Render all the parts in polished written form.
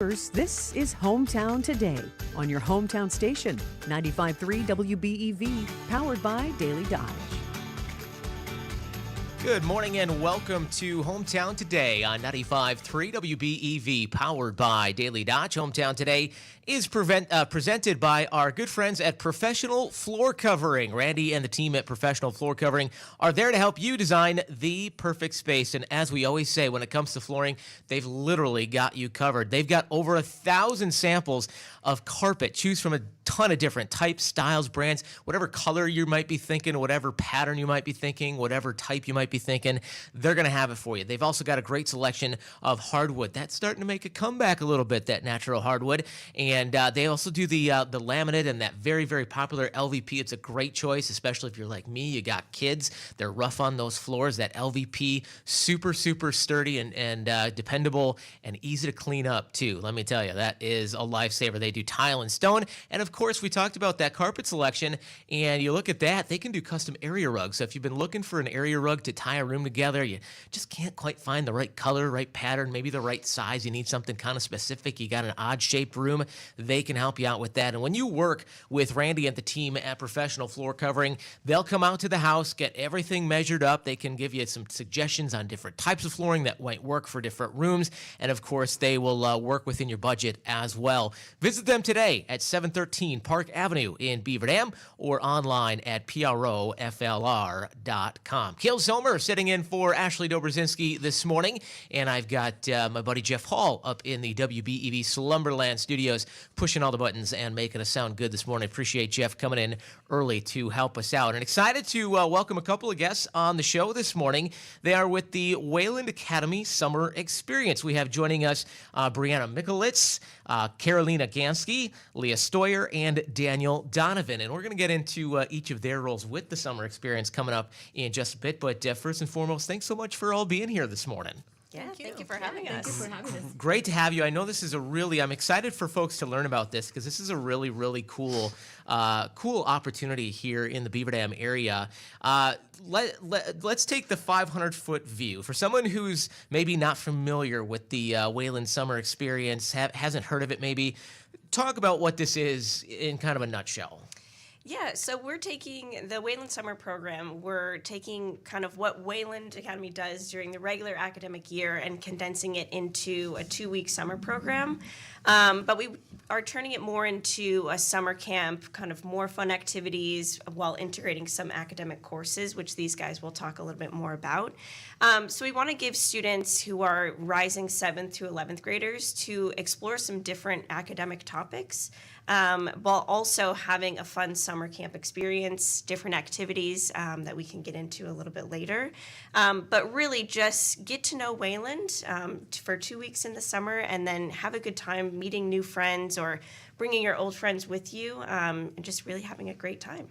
drivers, this is Hometown Today on your hometown station, 95.3 WBEV, powered by Daily Dodge. Good morning and welcome to Hometown Today on 95.3 WBEV, powered by Daily Dodge. Hometown Today is presented by our good friends at Professional Floor Covering. Randy and the team at Professional Floor Covering are there to help you design the perfect space. And as we always say, when it comes to flooring, they've literally got you covered. They've got over 1,000 samples of carpet. Choose from a ton of different types, styles, brands, whatever color you might be thinking, whatever pattern you might be thinking, whatever type you might be thinking, they're going to have it for you. They've also got a great selection of hardwood. That's starting to make a comeback a little bit, that natural hardwood. And they also do the laminate and that very, very popular LVP. It's a great choice, especially if you're like me, you got kids. They're rough on those floors. That LVP, super, super sturdy and dependable and easy to clean up too. Let me tell you, that is a lifesaver. They do tile and stone. And of course, we talked about that carpet selection, and you look at that, they can do custom area rugs. So if you've been looking for an area rug to tie a room together, you just can't quite find the right color, right pattern, maybe the right size, you need something kind of specific, you got an odd-shaped room, they can help you out with that. And when you work with Randy and the team at Professional Floor Covering, they'll come out to the house, get everything measured up. They can give you some suggestions on different types of flooring that might work for different rooms. And of course, they will work within your budget as well. Visit them today at 713 Park Avenue in Beaver Dam or online at proflr.com. Kale Zomer sitting in for Ashley Dobrzinski this morning, and I've got my buddy Jeff Hall up in the WBEV Slumberland studios pushing all the buttons and making us sound good this morning. Appreciate Jeff coming in early to help us out. And excited to welcome a couple of guests on the show this morning. They are with the Wayland Academy Summer Experience. We have joining us Brianna Mikulitz, Carolina Gansky, Leah Stoyer, and Daniel Donovan. And we're going to get into each of their roles with the Summer Experience coming up in just a bit. But first and foremost, thanks so much for all being here this morning. Yeah, thank you for having us. Great to have you. I know this is I'm excited for folks to learn about this because this is a really, really cool opportunity here in the Beaver Dam area. Let's take the 500-foot view. For someone who's maybe not familiar with the Wayland Summer Experience, hasn't heard of it maybe, talk about what this is in kind of a nutshell. Yeah, so we're taking the Wayland Summer Program. We're taking kind of what Wayland Academy does during the regular academic year and condensing it into a 2-week summer program. But we are turning it more into a summer camp, kind of more fun activities while integrating some academic courses, which these guys will talk a little bit more about. So we want to give students who are rising 7th to 11th graders to explore some different academic topics, while also having a fun summer camp experience, different activities that we can get into a little bit later. But really just get to know Wayland for 2 weeks in the summer and then have a good time meeting new friends or bringing your old friends with you and just really having a great time.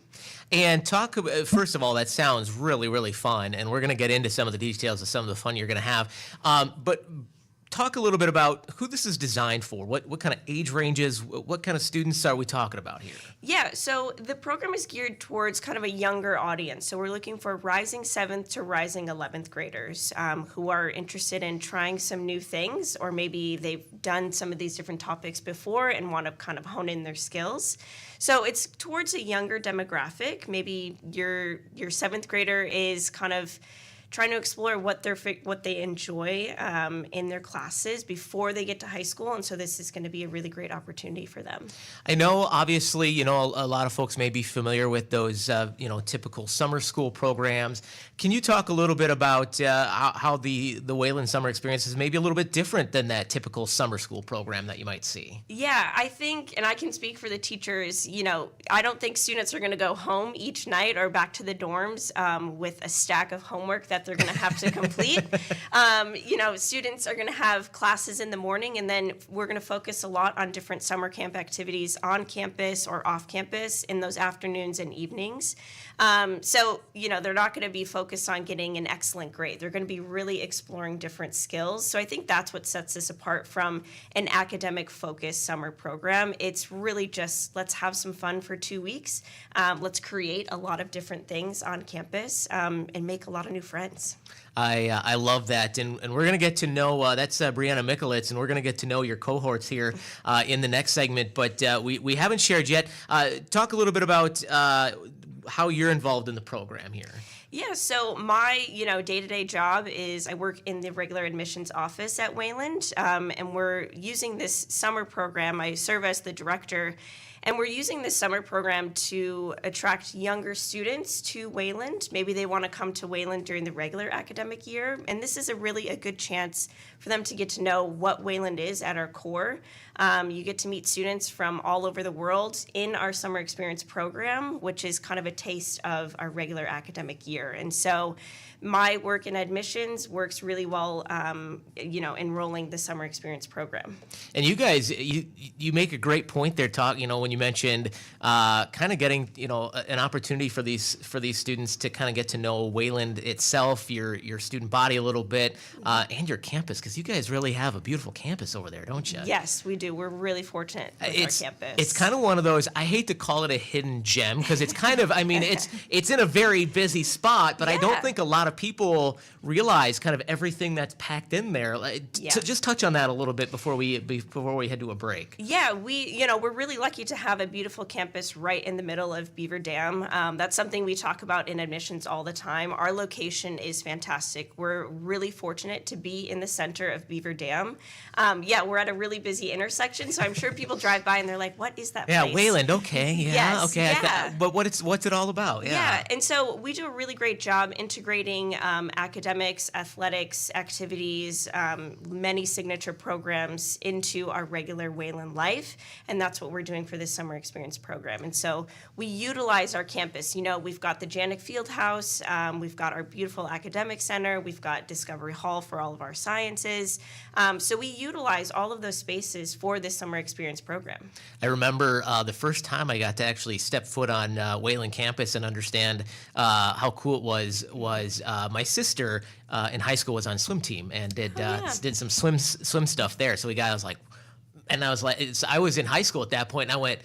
And talk about, first of all, that sounds really, really fun, and we're going to get into some of the details of some of the fun you're going to have. But talk a little bit about who this is designed for. What kind of age ranges, what kind of students are we talking about here? Yeah, so the program is geared towards kind of a younger audience. So we're looking for rising 7th to rising 11th graders who are interested in trying some new things, or maybe they've done some of these different topics before and want to kind of hone in their skills. So it's towards a younger demographic. Maybe your 7th grader is kind of trying to explore what they enjoy in their classes before they get to high school, and so this is going to be a really great opportunity for them. I know, obviously, a lot of folks may be familiar with those, typical summer school programs. Can you talk a little bit about how the Wayland Summer Experience is maybe a little bit different than that typical summer school program that you might see? Yeah, I think, and I can speak for the teachers, I don't think students are going to go home each night or back to the dorms with a stack of homework that they're going to have to complete. Students are going to have classes in the morning, and then we're going to focus a lot on different summer camp activities on campus or off campus in those afternoons and evenings. They're not going to be focused on getting an excellent grade. They're going to be really exploring different skills. So I think that's what sets us apart from an academic-focused summer program. It's really just, let's have some fun for 2 weeks. Let's create a lot of different things on campus and make a lot of new friends. events. I love that, and we're going to get to know that's Brianna Michalitz, and we're going to get to know your cohorts here in the next segment. But we haven't shared yet. Talk a little bit about how you're involved in the program here. Yeah, so my day-to-day job is I work in the regular admissions office at Wayland, and we're using this summer program. I serve as the director. And we're using this summer program to attract younger students to Wayland. Maybe they want to come to Wayland during the regular academic year. And this is a good chance for them to get to know what Wayland is at our core. You get to meet students from all over the world in our summer experience program, which is kind of a taste of our regular academic year. And so my work in admissions works really well, enrolling the summer experience program. And you guys, you make a great point there, when you mentioned kind of getting, an opportunity for these students to kind of get to know Wayland itself, your student body a little bit, and your campus, because you guys really have a beautiful campus over there, don't you? Yes, we do. We're really fortunate with our campus. It's kind of one of those, I hate to call it a hidden gem, because it's kind of, it's in a very busy spot, but I don't think a lot of people realize kind of everything that's packed in there. So just touch on that a little bit before we head to a break. Yeah, we're really lucky to have a beautiful campus right in the middle of Beaver Dam. That's something we talk about in admissions all the time. Our location is fantastic. We're really fortunate to be in the center of Beaver Dam. We're at a really busy intersection, so I'm sure people drive by and they're like, "What is that place?" Yeah, Wayland. Okay. Yeah. Yes, okay. yeah. But what's it all about? Yeah, and so we do a really great job integrating academics, athletics, activities, many signature programs into our regular Wayland life, and that's what we're doing for this summer experience program. And so we utilize our campus. We've got the Janik Fieldhouse, we've got our beautiful academic center, we've got Discovery Hall for all of our sciences. So we utilize all of those spaces for this summer experience program. I remember the first time I got to actually step foot on Wayland campus and understand how cool it was my sister in high school was on swim team and did some swim stuff there. So I was like, in high school at that point, and I went,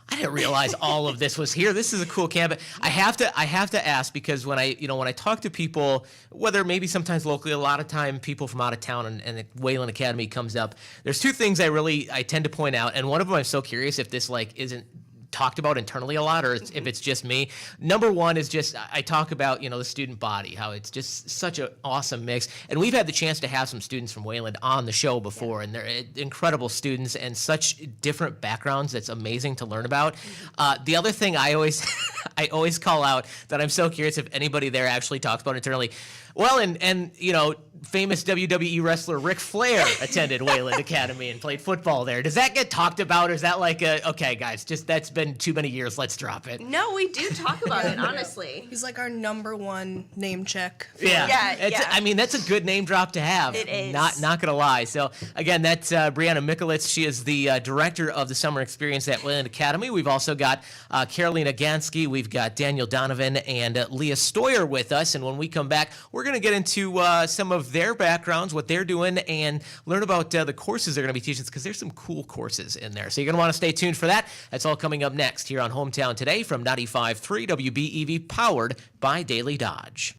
I didn't realize all of this was here. This is a cool campus. I have to ask, because when I talk to people, whether maybe sometimes locally, a lot of time people from out of town and the Wayland Academy comes up, there's two things I tend to point out, and one of them I'm so curious if this isn't talked about internally a lot, or if it's just me. Number one is just I talk about the student body, how it's just such an awesome mix, and we've had the chance to have some students from Wayland on the show before, and they're incredible students and such different backgrounds. That's amazing to learn about. The other thing I always call out that I'm so curious if anybody there actually talks about internally. Well, and famous WWE wrestler Ric Flair attended Wayland Academy and played football there. Does that get talked about, or is that like okay, guys, just that's been too many years, let's drop it? No, we do talk about it, honestly. He's like our number one name check. Yeah. I mean, that's a good name drop to have. It is. Not gonna lie. So again, that's Brianna Michalitz. She is the director of the summer experience at Wayland Academy. We've also got Carolina Gansky, we've got Daniel Donovan, and Leah Stoyer with us. And when we come back, we're going to get into some of their backgrounds, what they're doing, and learn about the courses they're going to be teaching, because there's some cool courses in there. So you're going to want to stay tuned for that. That's all coming up next here on Hometown Today from 95.3 WBEV, powered by Daily Dodge.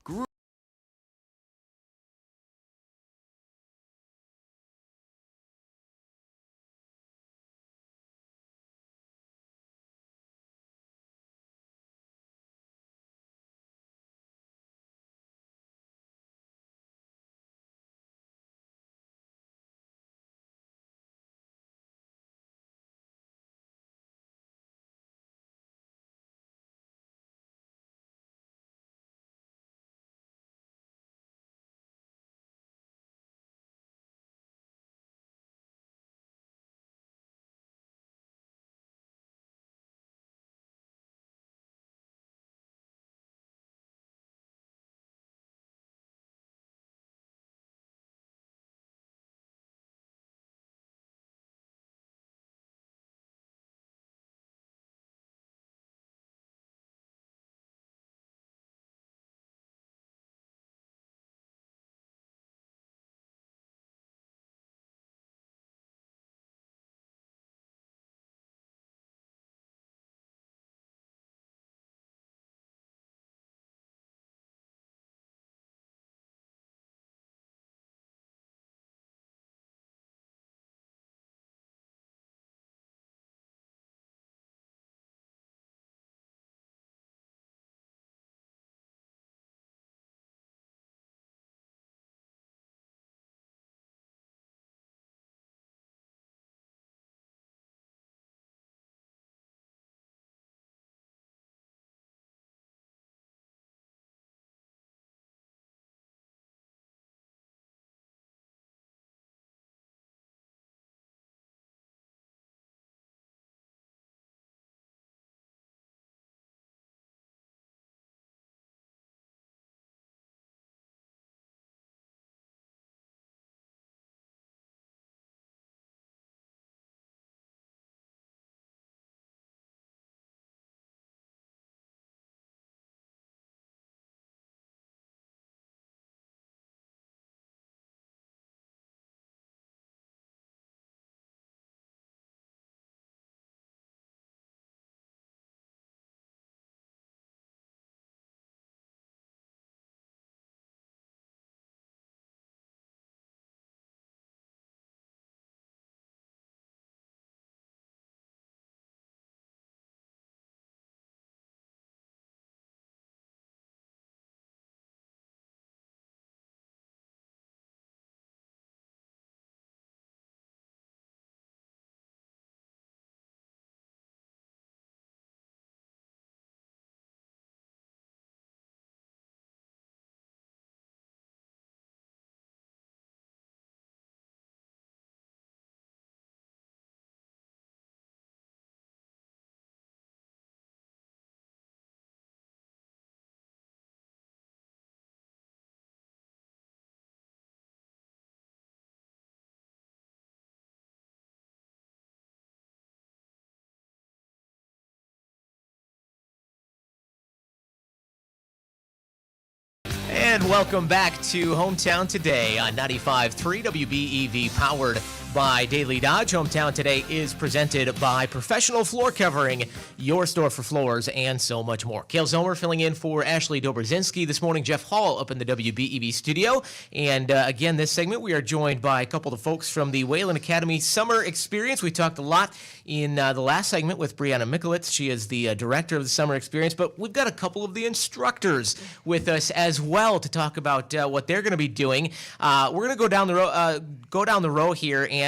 And welcome back to Hometown Today on 95.3 WBEV, powered by Daily Dodge. Hometown Today is presented by Professional Floor Covering, your store for floors and so much more. Kale Zomer filling in for Ashley Dobrzinski this morning. Jeff Hall up in the WBEV studio. And again, this segment, we are joined by a couple of folks from the Wayland Academy Summer Experience. We talked a lot in the last segment with Brianna Mikulitz. She is the director of the Summer Experience, but we've got a couple of the instructors with us as well to talk about what they're going to be doing. We're going to go down the row here and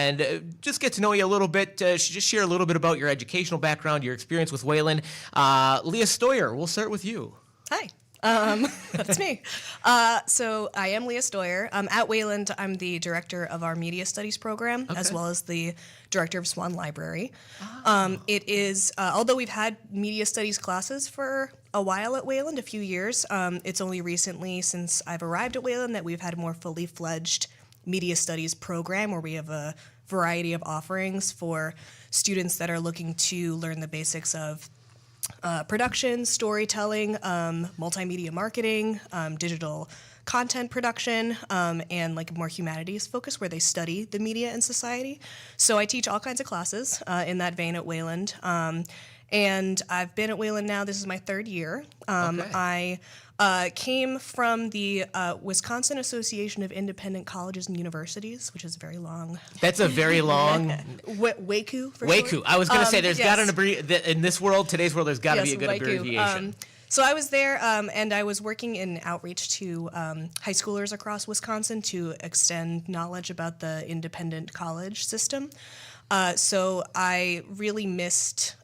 just get to know you a little bit. Just share a little bit about your educational background, your experience with Wayland. Leah Stoyer, we'll start with you. Hi. That's me. So I am Leah Stoyer. At Wayland, I'm the director of our Media Studies program, as well as the director of Swan Library. It is, although we've had Media Studies classes for a while at Wayland, a few years, it's only recently since I've arrived at Wayland that we've had a more fully fledged Media Studies program where we have a variety of offerings for students that are looking to learn the basics of production, storytelling, multimedia marketing, digital content production, and like more humanities focus where they study the media and society. So I teach all kinds of classes in that vein at Wayland. And I've been at Wayland now, this is my third year. I came from the Wisconsin Association of Independent Colleges and Universities, which is very long. That's a very long... WACU, for WACU. short. I was going to say, there's got to in this world, today's world, there's got to be a good WACU. abbreviation. So I was there, and I was working in outreach to high schoolers across Wisconsin to extend knowledge about the independent college system. So I really missed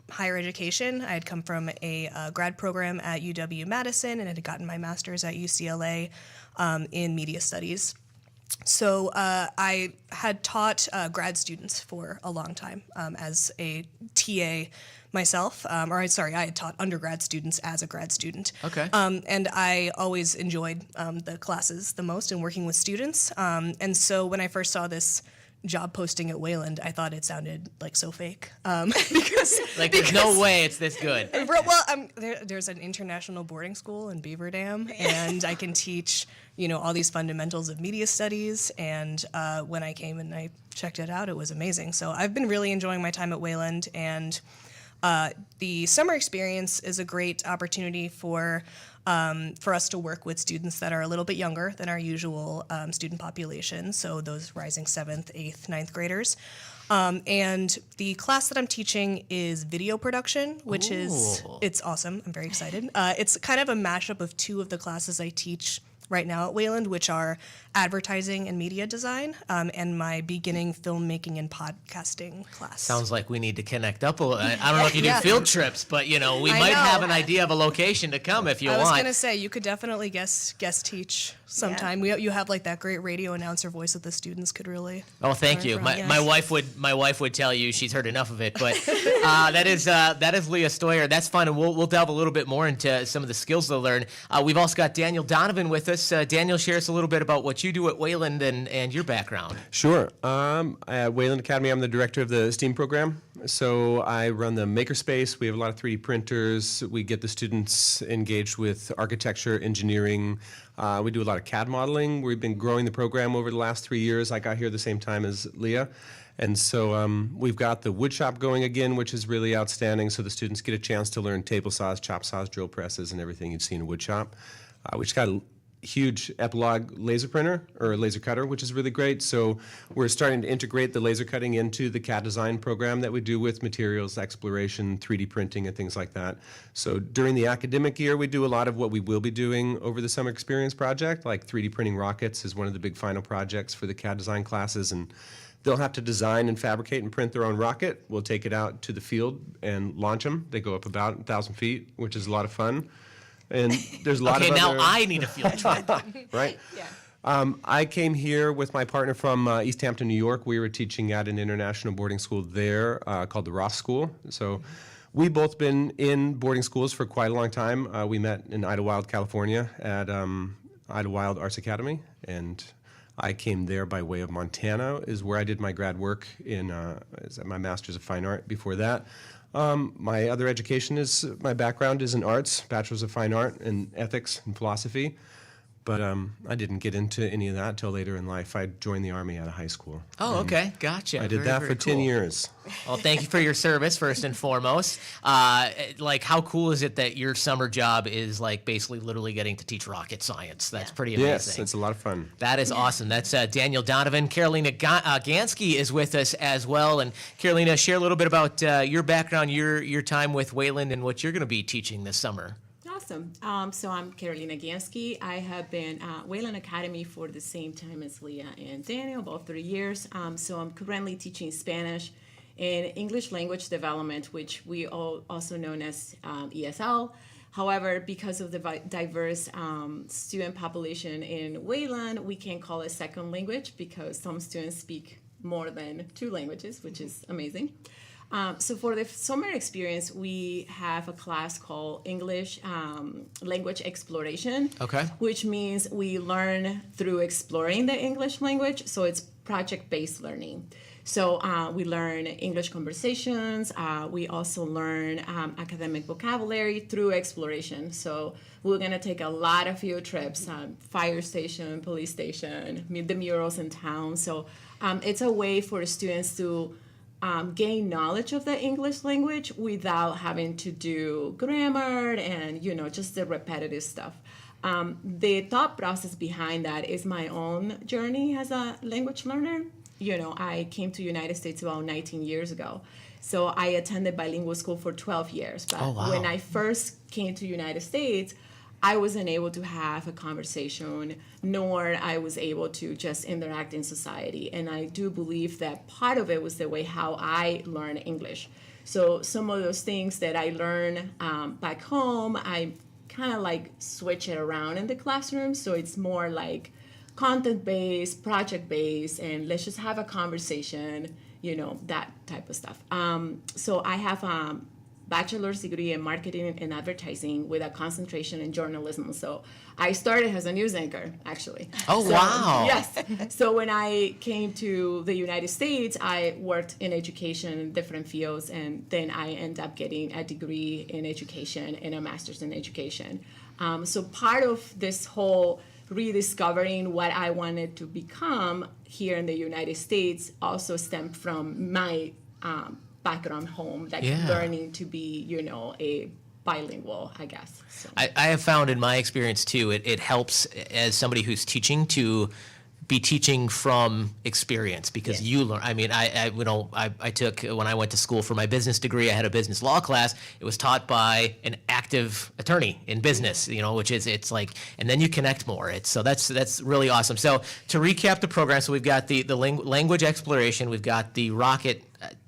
higher education. I had come from a grad program at UW-Madison and had gotten my master's at UCLA in media studies. So I had taught grad students for a long time as a TA myself, I had taught undergrad students as a grad student. Okay. And I always enjoyed the classes the most and working with students. And so when I first saw this job posting at Wayland, I thought it sounded like so fake because There's no way it's this good. Well, there's an international boarding school in Beaver Dam, and I can teach all these fundamentals of media studies. And when I came and I checked it out, it was amazing. So I've been really enjoying my time at Wayland, and the summer experience is a great opportunity for us to work with students that are a little bit younger than our usual student population, so those rising 7th, 8th, 9th graders. And the class that I'm teaching is video production, which it's awesome. I'm very excited. It's kind of a mashup of two of the classes I teach right now at Wayland, which are advertising and media design, and my beginning filmmaking and podcasting class. Sounds like we need to connect up a little. I don't know if you do field trips, but we might have an idea of a location to come if you want. I was gonna say you could definitely guest teach sometime. You have like that great radio announcer voice that the students could really. Oh, thank you. My wife would tell you she's heard enough of it, but that is Leah Stoyer. That's fun, and we'll delve a little bit more into some of the skills they'll learn. We've also got Daniel Donovan with us. Daniel, share us a little bit about what you do at Wayland and your background. Sure. At Wayland Academy, I'm the director of the STEAM program. So I run the makerspace. We have a lot of 3D printers. We get the students engaged with architecture, engineering. We do a lot of CAD modeling. We've been growing the program over the last 3 years. I got here the same time as Leah. And so we've got the wood shop going again, which is really outstanding. So the students get a chance to learn table saws, chop saws, drill presses, and everything you'd see in a wood shop. We just got a huge Epilogue laser printer or laser cutter, which is really great. So we're starting to integrate the laser cutting into the CAD design program that we do with materials exploration, 3D printing, and things like that. So during the academic year, we do a lot of what we will be doing over the summer experience project, like 3D printing rockets is one of the big final projects for the CAD design classes, and they'll have to design and fabricate and print their own rocket. We'll take it out to the field and launch them. They go up about 1,000 feet, which is a lot of fun. And there's a lot of Okay, now other... I need a field trip. Right? Yeah. I came here with my partner from East Hampton, New York. We were teaching at an international boarding school there called the Ross School. So we've both been in boarding schools for quite a long time. We met in Idlewild, California at Idlewild Arts Academy. And I came there by way of Montana, is where I did my grad work in my Master's of Fine Art before that. My other education my background is in arts, Bachelor's of Fine Art and Ethics and Philosophy. But I didn't get into any of that till later in life. I joined the Army out of high school. Oh, okay. Gotcha. I did Very, that very for 10 cool. years. Well, thank you for your service, first and foremost. Like, how cool is it that your summer job is, like, basically literally getting to teach rocket science? That's pretty amazing. Yes, it's a lot of fun. That is awesome. That's Daniel Donovan. Carolina Gansky is with us as well. And Carolina, share a little bit about your background, your time with Wayland, and what you're going to be teaching this summer. Awesome. So I'm Carolina Gansky. I have been at Wayland Academy for the same time as Leah and Daniel, about 3 years. So I'm currently teaching Spanish and English language development, which we all also known as ESL. However, because of the diverse student population in Wayland, we can't call it second language because some students speak more than 2 languages, which is amazing. So for the summer experience, we have a class called English Language Exploration, which means we learn through exploring the English language. So it's project-based learning. So we learn English conversations. We also learn academic vocabulary through exploration. So we're going to take a lot of field trips, fire station, police station, meet the murals in town. So it's a way for students to gain knowledge of the English language without having to do grammar and, just the repetitive stuff. The thought process behind that is my own journey as a language learner. I came to the United States about 19 years ago. So I attended bilingual school for 12 years. But when I first came to the United States, I wasn't able to have a conversation, nor I was able to just interact in society. And I do believe that part of it was the way how I learned English. So some of those things that I learned back home, I kind of like switch it around in the classroom. So it's more like content-based, project-based, and let's just have a conversation, that type of stuff. So I have bachelor's degree in marketing and advertising with a concentration in journalism. So I started as a news anchor, actually. Oh, wow. Yes. So when I came to the United States, I worked in education in different fields, and then I ended up getting a degree in education and a master's in education. So part of this whole rediscovering what I wanted to become here in the United States also stemmed from my background home, like learning to be, a bilingual, I guess. So. I have found in my experience too, it helps as somebody who's teaching to be teaching from experience because you learn. I mean, I took, when I went to school for my business degree, I had a business law class. It was taught by an active attorney in business, which is, it's like, and then you connect more. So that's really awesome. So to recap the program, so we've got the language exploration, we've got the rocket,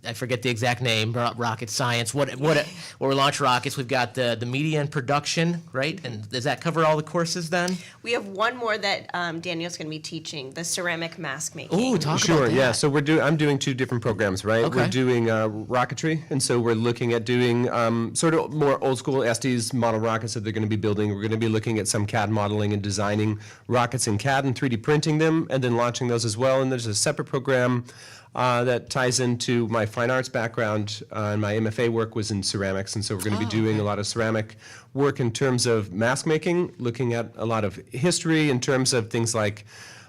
I forget the exact name, rocket science, where we launch rockets. We've got the media and production, right? And does that cover all the courses then? We have one more that Daniel's going to be teaching, the ceramic mask making. Ooh, talk Sure, about that. yeah. So I'm doing 2 different programs, right? Okay. We're doing rocketry, and so we're looking at doing sort of more old school Estes model rockets that they're going to be building. We're going to be looking at some CAD modeling and designing rockets in CAD and 3D printing them, and then launching those as well. And there's a separate program that ties into my fine arts background, and my MFA work was in ceramics, and so we're going to be doing a lot of ceramic work in terms of mask making, looking at a lot of history in terms of things like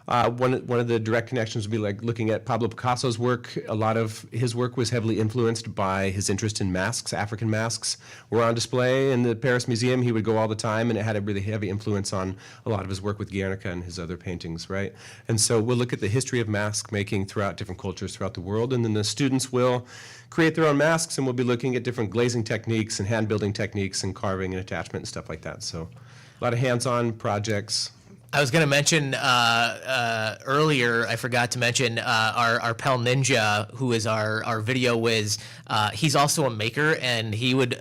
one of the direct connections would be like looking at Pablo Picasso's work. A lot of his work was heavily influenced by his interest in masks. African masks were on display in the Paris Museum. He would go all the time, and it had a really heavy influence on a lot of his work with Guernica and his other paintings, right? And so we'll look at the history of mask making throughout different cultures throughout the world, and then the students will create their own masks, and we'll be looking at different glazing techniques and hand building techniques and carving and attachment and stuff like that. So a lot of hands-on projects. I was going to mention earlier, I forgot to mention our pal Ninja, who is our video whiz. He's also a maker, and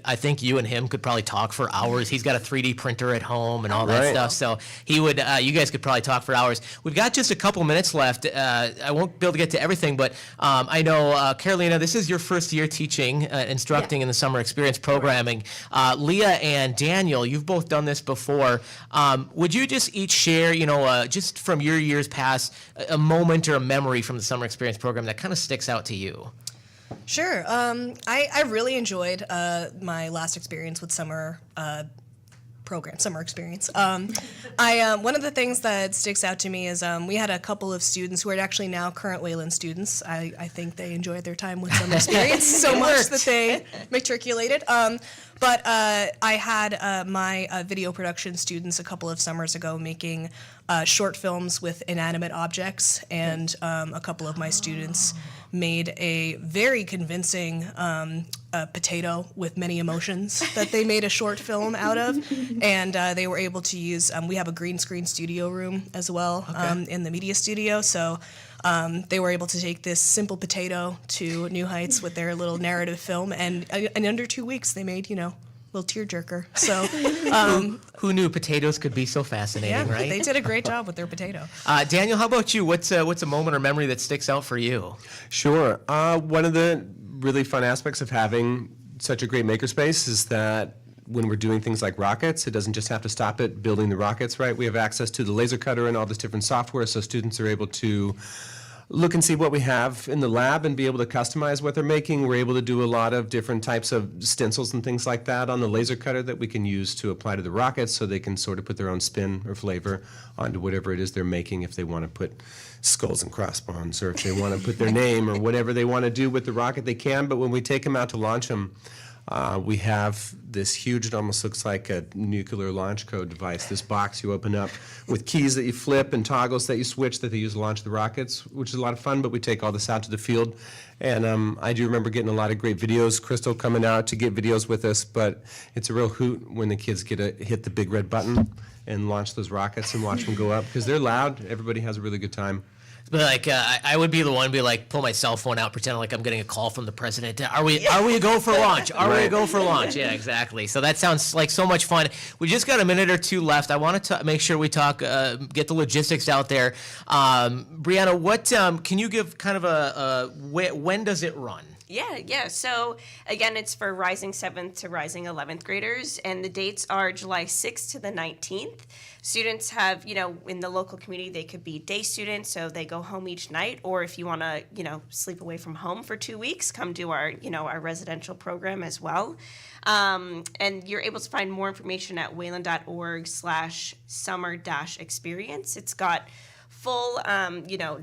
I think you and him could probably talk for hours. He's got a 3D printer at home and all that stuff. So you guys could probably talk for hours. We've got just a couple minutes left. I won't be able to get to everything, but I know, Carolina, this is your first year teaching, instructing in the summer experience programming. Leah and Daniel, you've both done this before. Would you just each share, just from your years past, a moment or a memory from the summer experience program that kind of sticks out to you? Sure. I really enjoyed my last experience with summer program, summer experience. One of the things that sticks out to me is we had a couple of students who are actually now current Wayland students. I think they enjoyed their time with summer experience so much that they matriculated. But I had my video production students a couple of summers ago making short films with inanimate objects, and a couple of my students made a very convincing potato with many emotions that they made a short film out of, and they were able to use, we have a green screen studio room as well in the media studio, so they were able to take this simple potato to new heights with their little narrative film, and in under 2 weeks they made, little tearjerker. So Who knew potatoes could be so fascinating, right? they did a great job with their potato. Daniel, how about you? What's a moment or memory that sticks out for you? Sure. One of the really fun aspects of having such a great makerspace is that when we're doing things like rockets, it doesn't just have to stop at building the rockets, right? We have access to the laser cutter and all this different software, so students are able to look and see what we have in the lab and be able to customize what they're making. We're able to do a lot of different types of stencils and things like that on the laser cutter that we can use to apply to the rockets, so they can sort of put their own spin or flavor onto whatever it is they're making, if they want to put skulls and crossbones, or if they want to put their name or whatever they want to do with the rocket, they can. But when we take them out to launch them, we have this huge, it almost looks like a nuclear launch code device, this box you open up with keys that you flip and toggles that you switch that they use to launch the rockets, which is a lot of fun. But we take all this out to the field, and I do remember getting a lot of great videos, Crystal coming out to get videos with us, but it's a real hoot when the kids get to hit the big red button and launch those rockets and watch them go up, because they're loud. Everybody has a really good time. But like, I would be the one to be like, pull my cell phone out, pretend like I'm getting a call from the president. Are we a go for launch? Are we a go for launch? Yeah, exactly. So that sounds like so much fun. We just got a minute or two left. I want to make sure we talk, get the logistics out there. Brianna, what can you give kind of when does it run? Yeah. So again, it's for rising 7th to rising 11th graders, and the dates are July 6th to the 19th. Students have, in the local community, they could be day students, so they go home each night, or if you want to, sleep away from home for 2 weeks, come do our, our residential program as well. And you're able to find more information at wayland.org/summer-experience. It's got full,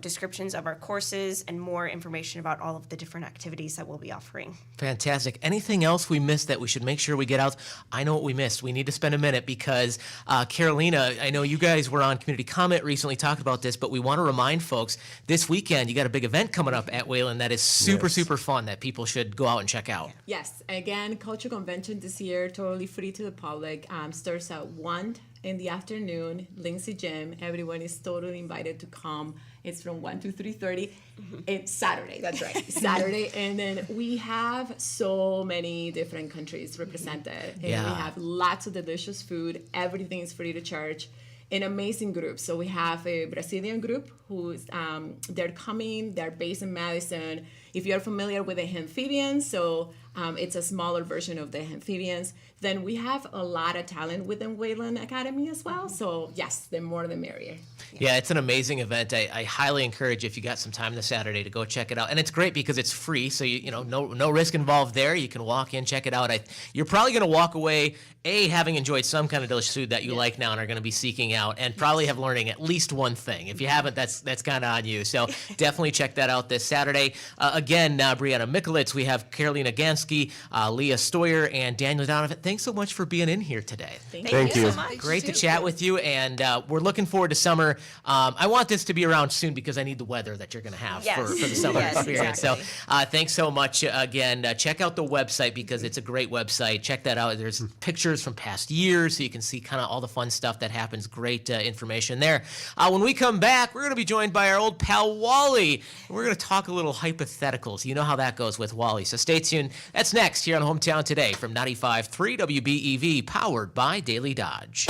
descriptions of our courses and more information about all of the different activities that we'll be offering. Fantastic. Anything else we missed that we should make sure we get out? I know what we missed. We need to spend a minute because, Carolina, I know you guys were on Community Comment recently talking about this, but we want to remind folks this weekend you got a big event coming up at Wayland that is super fun that people should go out and check out. Yes. Again, culture convention this year, totally free to the public. Starts at 1 in the afternoon, Lindsay Gym. Everyone is totally invited to come. It's from 1 to 3:30. It's Saturday. That's right. Saturday. And then we have so many different countries represented. And we have lots of delicious food. Everything is free to charge. An amazing group. So we have a Brazilian group who's they're coming. They're based in Madison. If you're familiar with the amphibians, so it's a smaller version of the amphibians. Then we have a lot of talent within Wayland Academy as well. So yes, the more the merrier. Yeah, it's an amazing event. I highly encourage, if you got some time this Saturday, to go check it out. And it's great because it's free, so no risk involved there. You can walk in, check it out. You're probably going to walk away, having enjoyed some kind of delicious food that you like now and are going to be seeking out, and probably have learning at least one thing. If you haven't, that's kind of on you. So definitely check that out this Saturday. Again, Brianna Michalitz, we have Carolina Gansky, Leah Stoyer, and Daniel Donovan. Thanks so much for being in here today. Thank you so much. Great to chat with you, and we're looking forward to summer. I want this to be around soon because I need the weather that you're going to have for the summer experience. Exactly. So thanks so much again. Check out the website because it's a great website. Check that out. There's pictures from past years so you can see kind of all the fun stuff that happens. Great information there. When we come back, we're going to be joined by our old pal Wally. We're going to talk a little hypotheticals. You know how that goes with Wally. So stay tuned. That's next here on Hometown Today from 95.3 WBEV, powered by Daily Dodge.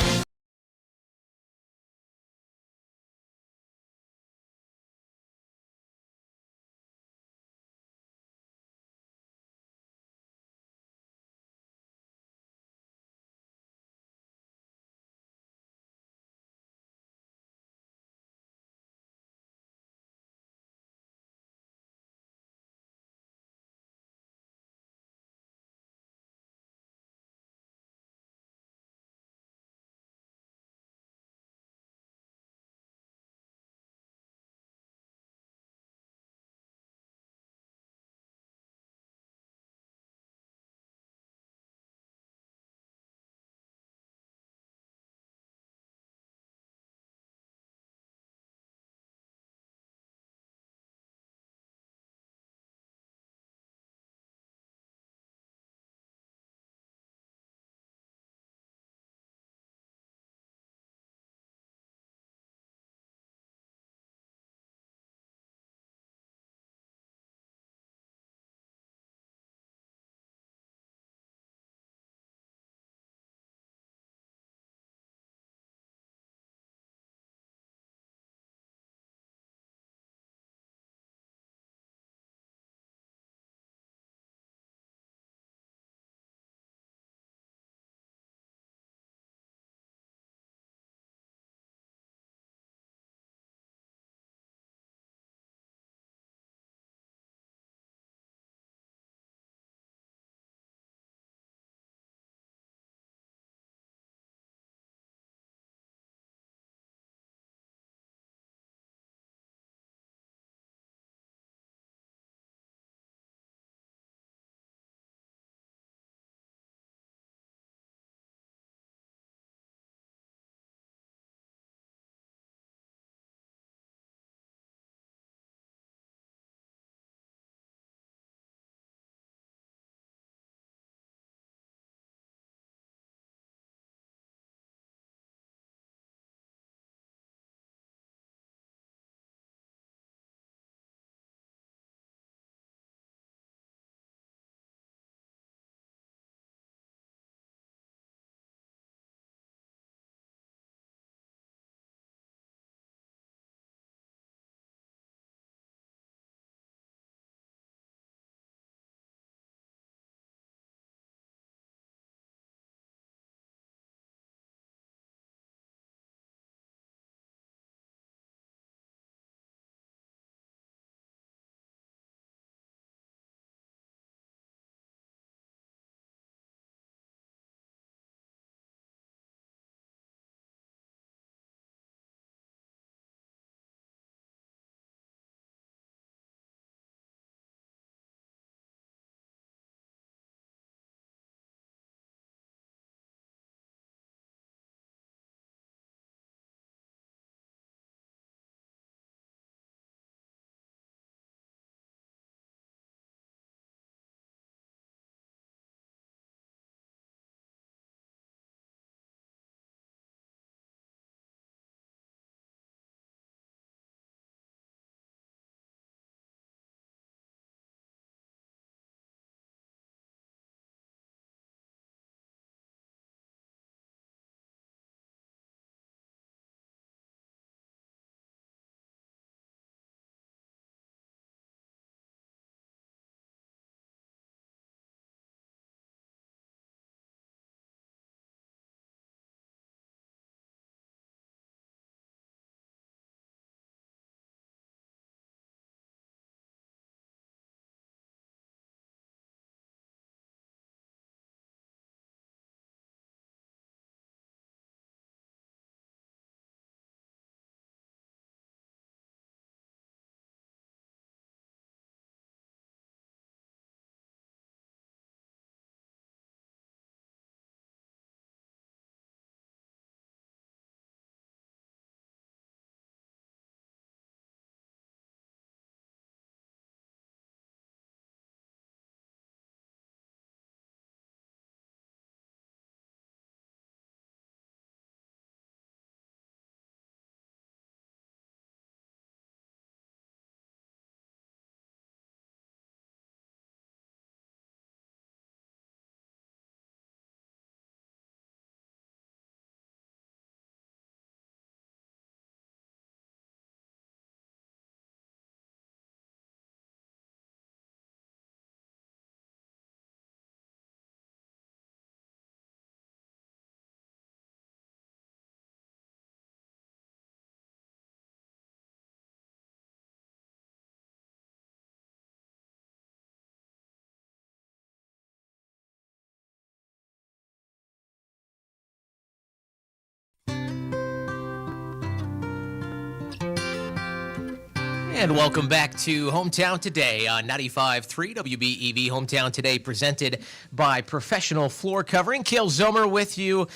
And welcome back to Hometown Today on 95.3 WBEV. Hometown Today presented by Professional Floor Covering. Kale Zomer with you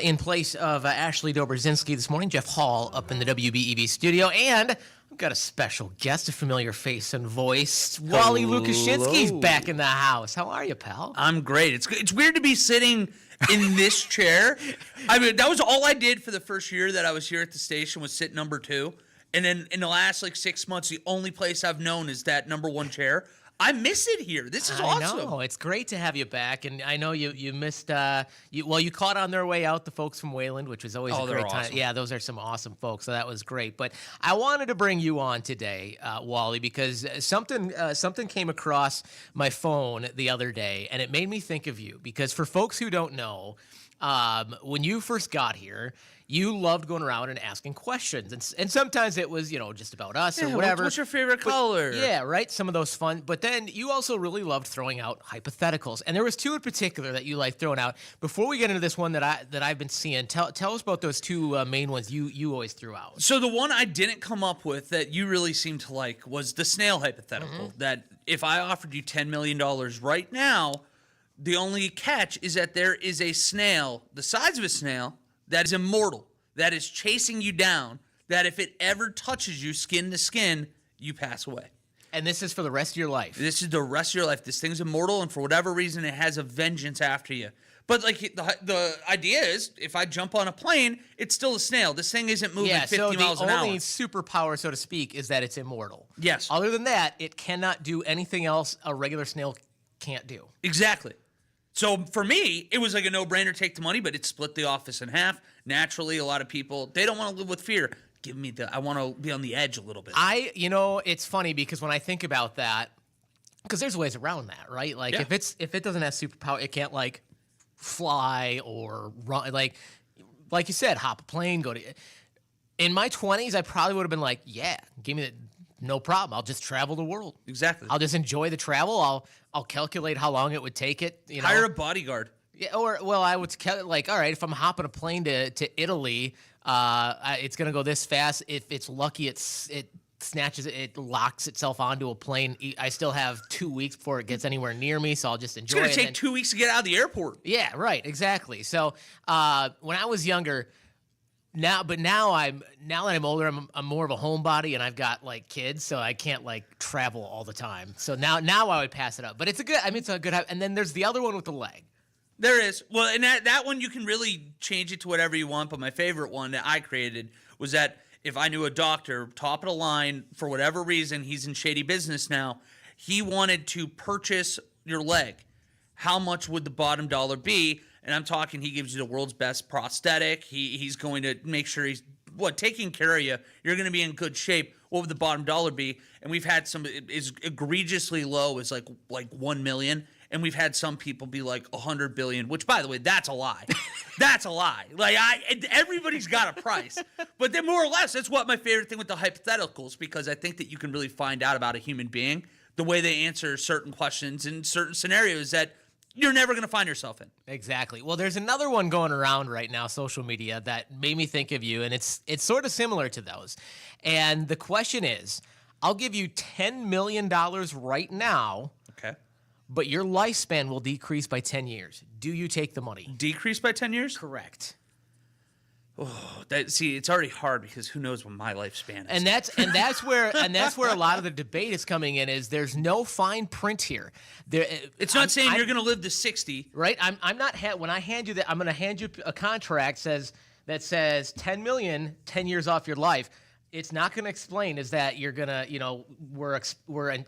in place of Ashley Dobrzinski this morning. Jeff Hall up in the WBEV studio. And we've got a special guest, a familiar face and voice. Wally Lukashinsky's back in the house. How are you, pal? I'm great. It's weird to be sitting in this chair. I mean, that was all I did for the first year that I was here at the station, was sit number 2. And then in the last 6 months, the only place I've known is that number 1 chair. I miss it here. This is awesome. I know. It's great to have you back. And I know you missed, you caught on their way out the folks from Wayland, which was always a great time. Awesome. Yeah, those are some awesome folks. So that was great. But I wanted to bring you on today, Wally, because something came across my phone the other day, and it made me think of you. Because for folks who don't know, when you first got here, you loved going around and asking questions. And sometimes it was, just about us or whatever. What's your favorite color? Yeah, right. Some of those fun. But then you also really loved throwing out hypotheticals. And there was 2 in particular that you liked throwing out. Before we get into this one that I've been seeing, tell us about those 2 main ones you always threw out. So the one I didn't come up with that you really seemed to like was the snail hypothetical. That if I offered you $10 million right now, the only catch is that there is a snail, the size of a snail, that is immortal, that is chasing you down, that if it ever touches you skin to skin, you pass away. And this is for the rest of your life. This is the rest of your life. This thing's immortal, and for whatever reason, it has a vengeance after you. But the idea is, if I jump on a plane, it's still a snail. This thing isn't moving 50 miles an hour. So the only superpower, so to speak, is that it's immortal. Yes. Other than that, it cannot do anything else a regular snail can't do. Exactly. So for me, it was like a no-brainer, take the money, but it split the office in half. Naturally, a lot of people, they don't want to live with fear. I want to be on the edge a little bit. It's funny because when I think about that, because there's ways around that, right? Like if it doesn't have superpower, it can't fly or run, like you said, hop a plane, go to. In my 20s, I probably would have been like, yeah, give me no problem. I'll just travel the world. Exactly. I'll just enjoy the travel. I'll calculate how long it would take it. Hire a bodyguard. Yeah, I would all right, if I'm hopping a plane to Italy, it's gonna go this fast. If it's lucky, it snatches it locks itself onto a plane. I still have 2 weeks before it gets anywhere near me, so I'll just enjoy it. It's gonna take 2 weeks to get out of the airport. Yeah, right, exactly. So when I was younger. Now that I'm older, I'm more of a homebody, and I've got kids, so I can't travel all the time. So now I would pass it up. But it's a good. And then there's the other one with the leg. There is. Well, and that one you can really change it to whatever you want. But my favorite one that I created was that if I knew a doctor, top of the line, for whatever reason, he's in shady business now, he wanted to purchase your leg. How much would the bottom dollar be? And I'm talking, he gives you the world's best prosthetic. He's going to make sure he's taking care of you. You're going to be in good shape. What would the bottom dollar be? And we've had some is egregiously low as like 1 million. And we've had some people be like 100 billion, which, by the way, that's a lie. That's a lie. Everybody's got a price. But then more or less, that's what my favorite thing with the hypotheticals, because I think that you can really find out about a human being, the way they answer certain questions in certain scenarios that you're never going to find yourself in. Exactly. Well, there's another one going around right now, social media, that made me think of you, and it's sort of similar to those. And the question is, I'll give you $10 million right now. Okay. But your lifespan will decrease by 10 years. Do you take the money? Decrease by 10 years? Correct. Oh, it's already hard because who knows what my lifespan is. And that's where a lot of the debate is coming in. Is there's no fine print here. It's not saying you're going to live to 60, right? I'm not. When I hand you that, I'm going to hand you a contract that says 10 million, 10 years off your life. It's not going to explain is that you're going to, we're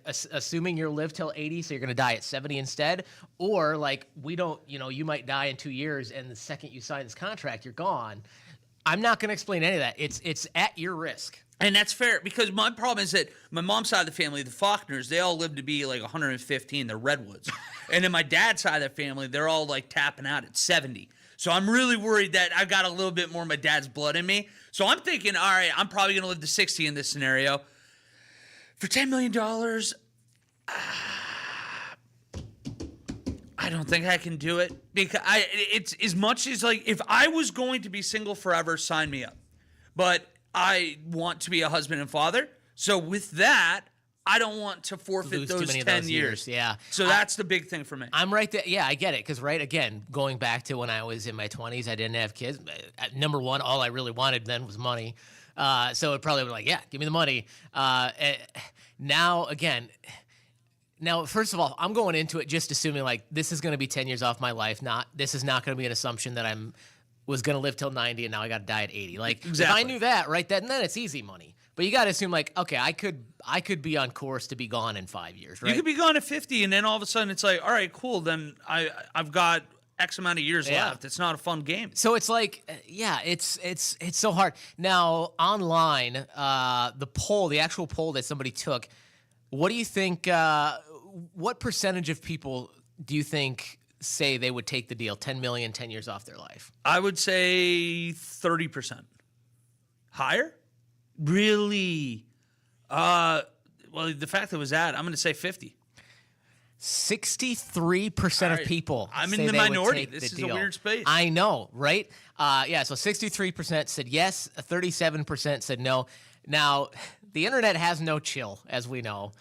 assuming you'll live till 80, so you're going to die at 70 instead, or we don't, you might die in 2 years, and the second you sign this contract, you're gone. I'm not going to explain any of that. It's at your risk. And that's fair, because my problem is that my mom's side of the family, the Faulkners, they all live to be 115. They're redwoods. And then my dad's side of the family, they're all tapping out at 70. So I'm really worried that I got a little bit more of my dad's blood in me. So I'm thinking, all right, I'm probably going to live to 60 in this scenario. For $10 million, I don't think I can do it, because it's as much as if I was going to be single forever, sign me up. But I want to be a husband and father, So with that, I don't want to forfeit Lose too those many of 10 those years. Yeah. So that's the big thing for me. I'm right there. Yeah, I get it. Because, right, again, going back to when I was in my 20s, I didn't have kids. Number one, all I really wanted then was money. So it probably was like, yeah, give me the money. Now, again, first of all, I'm going into it just assuming like this is going to be 10 years off my life. This is not going to be an assumption that was going to live till 90 and now I got to die at 80. Like if I knew that right then it's easy money. But you got to assume like, okay, I could be on course to be gone in 5 years, right? You could be gone at 50, and then all of a sudden it's like, all right, cool. Then I've got X amount of years left. It's not a fun game. So it's like, it's so hard. Now online, the actual poll that somebody took, what do you think? What percentage of people do you think say they would take the deal? 10 million, 10 years off their life. I would say 30%. Higher? Really? Well, the fact that it was that, I'm going to say 50. 63% of people. I'm say in the they would minority. take This the is a deal. weird space. I know, right? So 63% said yes, 37% said no. Now, the internet has no chill, as we know,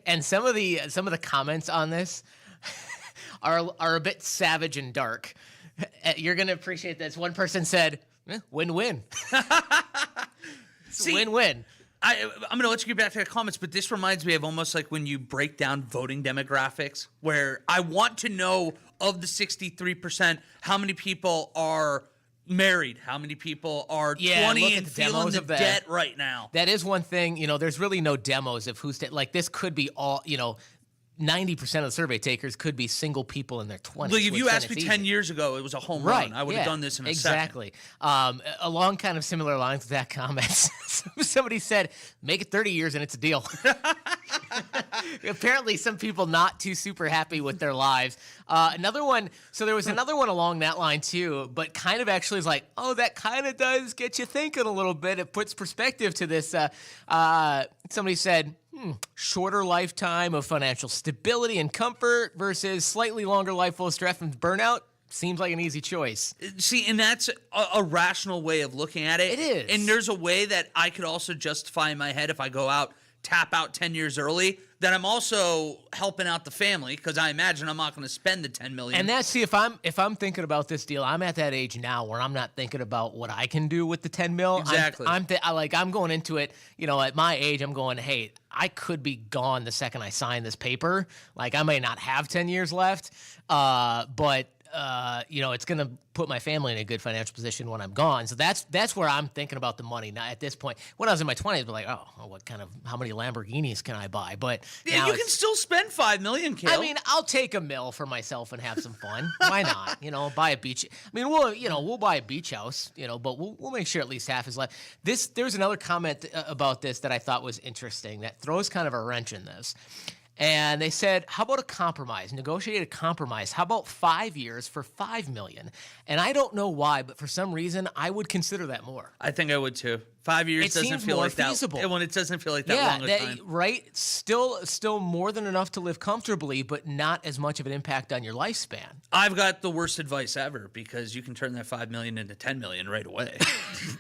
and some of the comments on this are a bit savage and dark. You're gonna appreciate this. One person said, "Win-win." See, win-win. I'm going to let you get back to the comments, but this reminds me of almost like when you break down voting demographics, where I want to know of the 63%, how many people are married, how many people are 20 look at and the feeling demos the of that. debt right now. That is one thing. There's really no demos of who's like this could be all. 90% of the survey takers could be single people in their 20s. Like if which you then asked me it's 10 easy. years ago, it was a home Right, run. I would have done this in a exactly. second. Along kind of similar lines with that comment, somebody said, make it 30 years and it's a deal. Apparently, some people not too super happy with their lives. Another one, so there was another one along that line too, but kind of actually is like, oh, that kind of does get you thinking a little bit. It puts perspective to this. Somebody said, shorter lifetime of financial stability and comfort versus slightly longer life full of stress and burnout. Seems like an easy choice. See, and that's a rational way of looking at it. It is. And there's a way that I could also justify in my head if I go out, tap out 10 years early, that I'm also helping out the family because I imagine I'm not going to spend the 10 million. And that's if I'm thinking about this deal, I'm at that age now where I'm not thinking about what I can do with the 10 mil. Exactly. I'm going into it, at my age, I'm going, hey, I could be gone the second I sign this paper. Like I may not have 10 years left, but it's going to put my family in a good financial position when I'm gone. So that's where I'm thinking about the money. Now at this point, when I was in my 20s, I'd be like, how many Lamborghinis can I buy? But yeah, now you can still spend $5 million, Kale. I mean, I'll take $1 million for myself and have some fun. Why not? Buy a beach. I mean, we'll buy a beach house, but we'll make sure at least half is left. There's another comment about this that I thought was interesting that throws kind of a wrench in this. And they said, how about a compromise? Negotiate a compromise. How about 5 years for $5 million? And I don't know why, but for some reason, I would consider that more. I think I would too. 5 years It doesn't seems feel more like feasible. that. When it doesn't feel like that long a time. Right? Still more than enough to live comfortably, but not as much of an impact on your lifespan. I've got the worst advice ever because you can turn that 5 million into 10 million right away.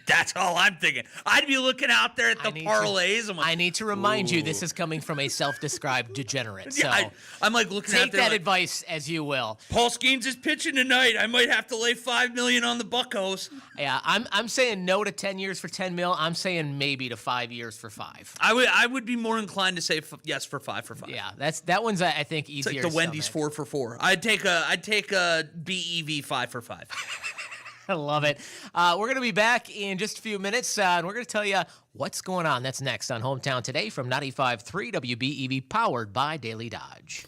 That's all I'm thinking. I'd be looking out there at the parlays. I need to remind you, this is coming from a self-described degenerate. So Yeah, I'm like looking out take there that like, advice as you will. Paul Skeens is pitching tonight. I might have to lay 5 million on the Buccos. Yeah, I'm saying no to 10 years for 10 mil. I'm saying maybe to 5 years for 5. I would be more inclined to say yes for 5 for 5. Yeah, that one's I think It's easier. like the to Wendy's stomach. 4 for 4. I'd take a BEV 5 for 5. I love it. We're going to be back in just a few minutes, and we're going to tell you what's going on. That's next on Hometown Today from 95.3 WBEV, powered by Daily Dodge.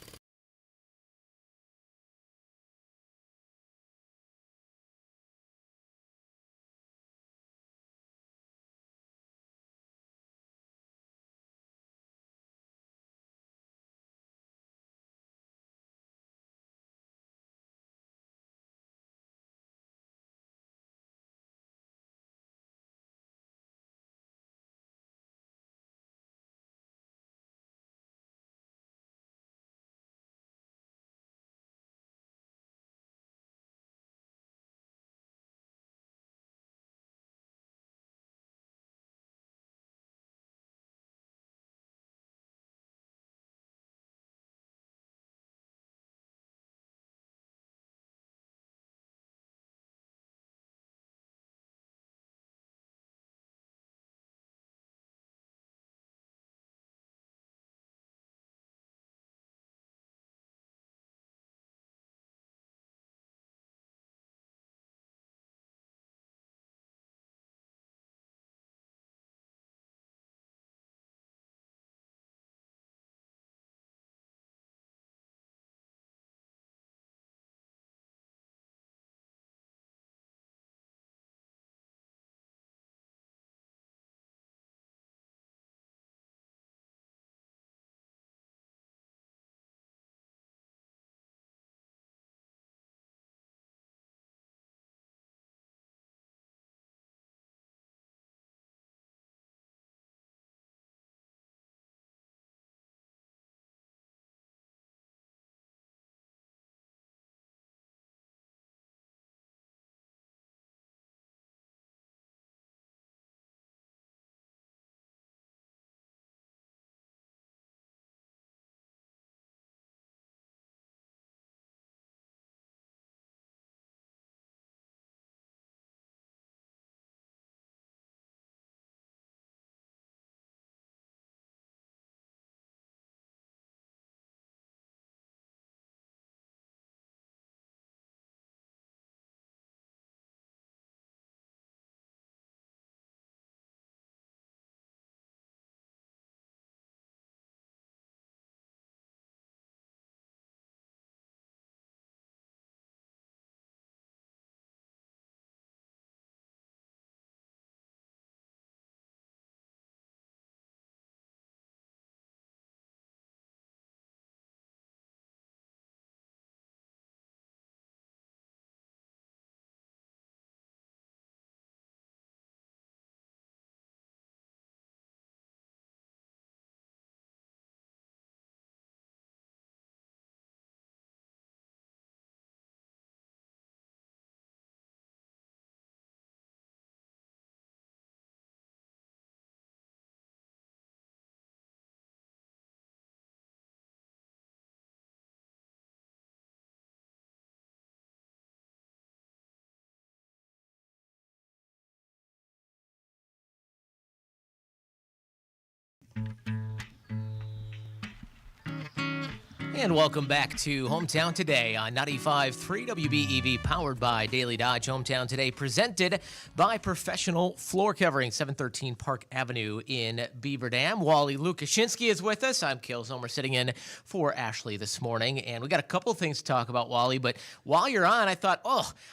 And welcome back to Hometown Today on 95.3 WBEV, powered by Daily Dodge. Hometown Today presented by Professional Floor Covering, 713 Park Avenue in Beaver Dam. Wally Lukashinsky is with us. I'm Kale Zomer, sitting in for Ashley this morning. And we got a couple of things to talk about, Wally. But while you're on, I thought,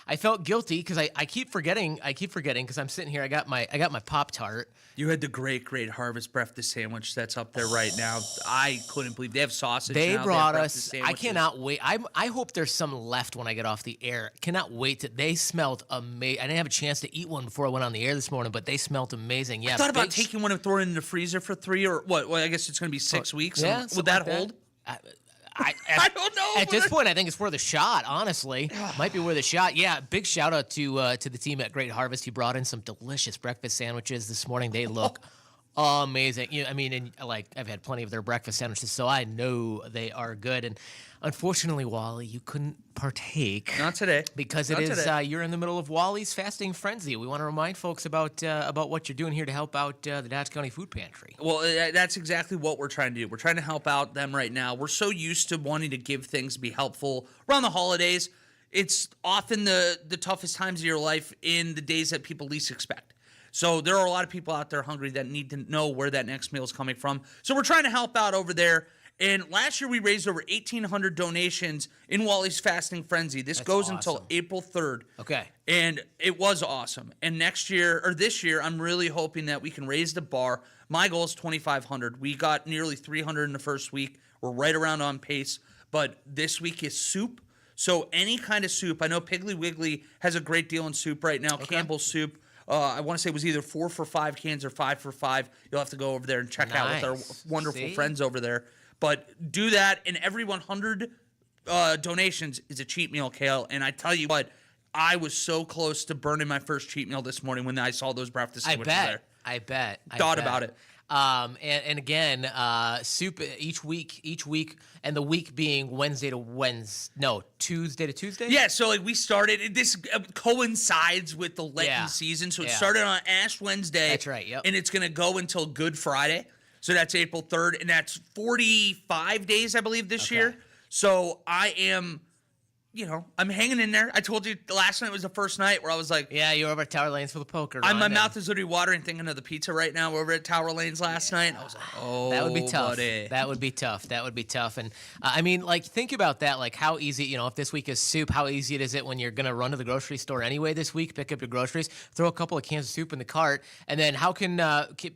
I felt guilty because I keep forgetting because I'm sitting here. I got my Pop-Tart. You had the great Harvest breakfast sandwich that's up there right now. I couldn't believe they have sausage. They now. brought they have us. I cannot wait. I hope there's some left when I get off the air. Cannot wait. They smelled amazing. I didn't have a chance to eat one before I went on the air this morning, but they smelled amazing. Yeah, I thought about taking one and throwing it in the freezer for 3 or what? Well, I guess it's going to be 6 weeks. Yeah, would that hold? I don't know. At this point, I think it's worth a shot, honestly. Might be worth a shot. Yeah, big shout out to the team at Great Harvest. You brought in some delicious breakfast sandwiches this morning. They look amazing. I've had plenty of their breakfast sandwiches, so I know they are good. And unfortunately, Wally, you couldn't partake. Not today. Because you're in the middle of Wally's fasting frenzy. We want to remind folks about what you're doing here to help out the Dodge County Food Pantry. Well, that's exactly what we're trying to do. We're trying to help out them right now. We're so used to wanting to give things, be helpful around the holidays. It's often the toughest times of your life in the days that people least expect. So there are a lot of people out there hungry that need to know where that next meal is coming from. So we're trying to help out over there. And last year we raised over 1,800 donations in Wally's Fasting Frenzy. This goes awesome. until April 3rd. Okay. And it was awesome. And this year, I'm really hoping that we can raise the bar. My goal is 2,500. We got nearly 300 in the first week. We're right around on pace. But this week is soup. So any kind of soup. I know Piggly Wiggly has a great deal in soup right now. Okay. Campbell's soup. I want to say it was either 4 for $5 cans or 5 for $5. You'll have to go over there and check out with our wonderful friends over there. But do that, and every 100 donations is a cheat meal, Kale. And I tell you what, I was so close to burning my first cheat meal this morning when I saw those breakfast sandwiches there. I bet. Thought about it. And again, soup each week, and the week being Tuesday to Tuesday? Yeah, so we started, this coincides with the Lenten season, so it started on Ash Wednesday. That's right, yep. And it's going to go until Good Friday, so that's April 3rd, and that's 45 days, I believe, this year. So I am... I'm hanging in there. I told you last night was the first night where I was like... Yeah, you were over at Tower Lanes for the poker. My mouth is literally watering thinking of the pizza right now. We're over at Tower Lanes last night. I was like, that would be tough. Buddy. That would be tough. And think about that. How easy, if this week is soup, how easy is it when you're going to run to the grocery store anyway this week, pick up your groceries, throw a couple of cans of soup in the cart, and then how can...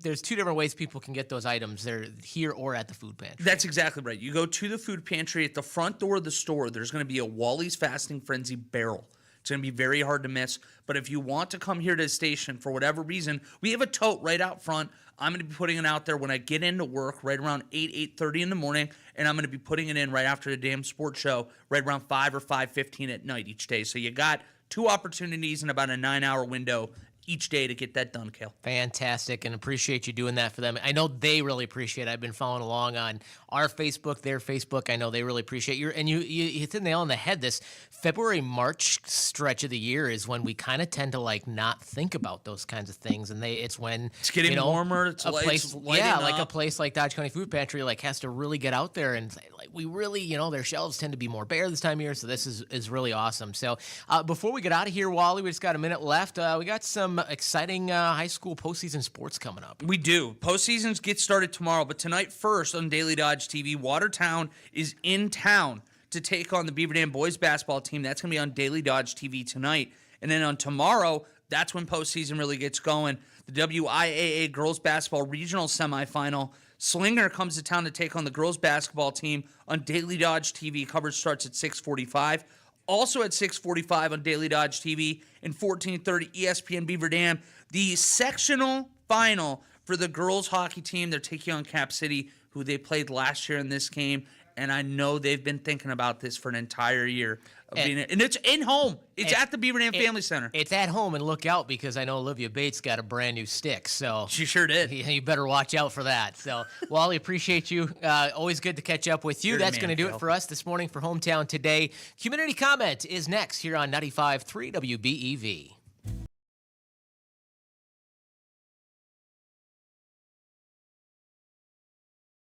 there's two different ways people can get those items. They're here or at the food pantry. That's exactly right. You go to the food pantry at the front door of the store. There's going to be a Wally's Fasting Frenzy barrel. It's going to be very hard to miss. But if you want to come here to the station for whatever reason, we have a tote right out front. I'm going to be putting it out there when I get into work right around 8:30 in the morning, and I'm going to be putting it in right after the damn sports show right around 5 or 5:15 at night each day. So you got 2 opportunities in about a 9-hour window each day to get that done, Kale. Fantastic, and appreciate you doing that for them. I know they really appreciate it. I've been following along on our Facebook, their Facebook. I know they really appreciate you. And you hit the nail on the head. This February-March stretch of the year is when we kind of tend to not think about those kinds of things. And it's when it's getting warmer. It's a place, up. A place like Dodge County Food Pantry has to really get out there and we really, their shelves tend to be more bare this time of year. So this is really awesome. So before we get out of here, Wally, we just got a minute left. We got some exciting high school postseason sports coming up. We do. Postseasons get started tomorrow, but tonight first on Daily Dodge TV, Watertown is in town to take on the Beaver Dam boys basketball team. That's going to be on Daily Dodge TV tonight. And then on tomorrow, that's when postseason really gets going. The WIAA girls basketball regional semifinal. Slinger comes to town to take on the girls basketball team on Daily Dodge TV. Coverage starts at 6:45. Also at 6:45 on Daily Dodge TV and 14:30 ESPN Beaver Dam, the sectional final for the girls hockey team. They're taking on Cap City, who they played last year in this game. And I know they've been thinking about this for an entire year. And it's in home. It's at the Beaver Dam Family Center. It's at home, and look out because I know Olivia Bates got a brand new stick. So she sure did. You better watch out for that. So, Wally, appreciate you. Always good to catch up with you. That's going to do it for us this morning for Hometown Today. Community Comment is next here on 95.3 WBEV.